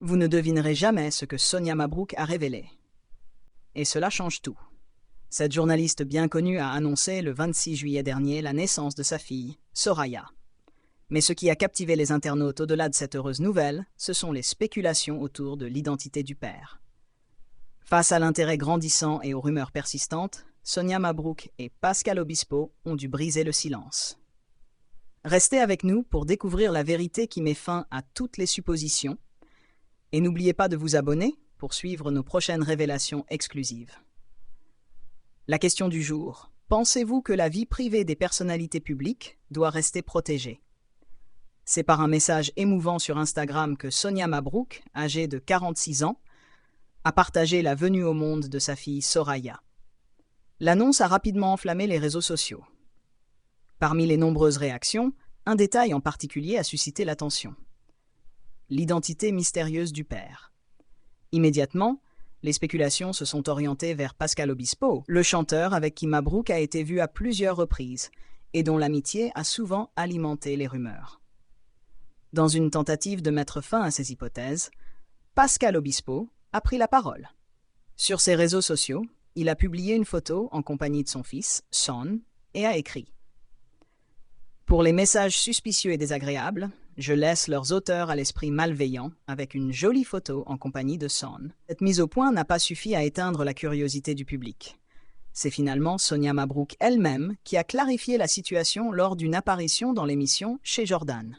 Vous ne devinerez jamais ce que Sonia Mabrouk a révélé. Et cela change tout. Cette journaliste bien connue a annoncé le 26 juillet dernier la naissance de sa fille, Soraya. Mais ce qui a captivé les internautes au-delà de cette heureuse nouvelle, ce sont les spéculations autour de l'identité du père. Face à l'intérêt grandissant et aux rumeurs persistantes, Sonia Mabrouk et Pascal Obispo ont dû briser le silence. Restez avec nous pour découvrir la vérité qui met fin à toutes les suppositions. Et n'oubliez pas de vous abonner pour suivre nos prochaines révélations exclusives. La question du jour. Pensez-vous que la vie privée des personnalités publiques doit rester protégée? C'est par un message émouvant sur Instagram que Sonia Mabrouk, âgée de 46 ans, a partagé la venue au monde de sa fille Soraya. L'annonce a rapidement enflammé les réseaux sociaux. Parmi les nombreuses réactions, un détail en particulier a suscité l'attention. L'identité mystérieuse du père. Immédiatement, les spéculations se sont orientées vers Pascal Obispo, le chanteur avec qui Mabrouk a été vu à plusieurs reprises et dont l'amitié a souvent alimenté les rumeurs. Dans une tentative de mettre fin à ces hypothèses, Pascal Obispo a pris la parole. Sur ses réseaux sociaux, il a publié une photo en compagnie de son fils, Son, et a écrit « Pour les messages suspicieux et désagréables, je laisse leurs auteurs à l'esprit malveillant avec une jolie photo en compagnie de Son. » Cette mise au point n'a pas suffi à éteindre la curiosité du public. C'est finalement Sonia Mabrouk elle-même qui a clarifié la situation lors d'une apparition dans l'émission Chez Jordan.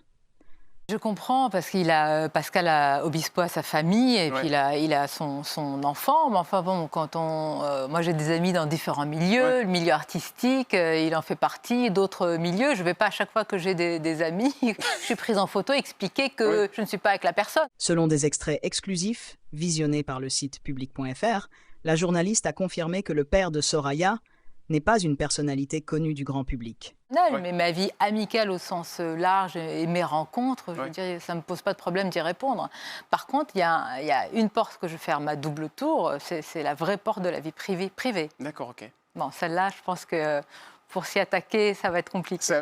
Je comprends parce qu'il a Pascal Obispo a sa famille et puis il a son enfant. Mais enfin bon, moi j'ai des amis dans différents milieux, le milieu artistique, il en fait partie, d'autres milieux. Je ne vais pas à chaque fois que j'ai des amis, je suis prise en photo, expliquer que je ne suis pas avec la personne. Selon des extraits exclusifs visionnés par le site public.fr, la journaliste a confirmé que le père de Soraya n'est pas une personnalité connue du grand public. Mais ma vie amicale au sens large et mes rencontres, je veux dire, ça ne me pose pas de problème d'y répondre. Par contre, il y a une porte que je ferme à double tour, c'est la vraie porte de la vie privée. D'accord, ok. Bon, celle-là, je pense que pour s'y attaquer, ça va être compliqué.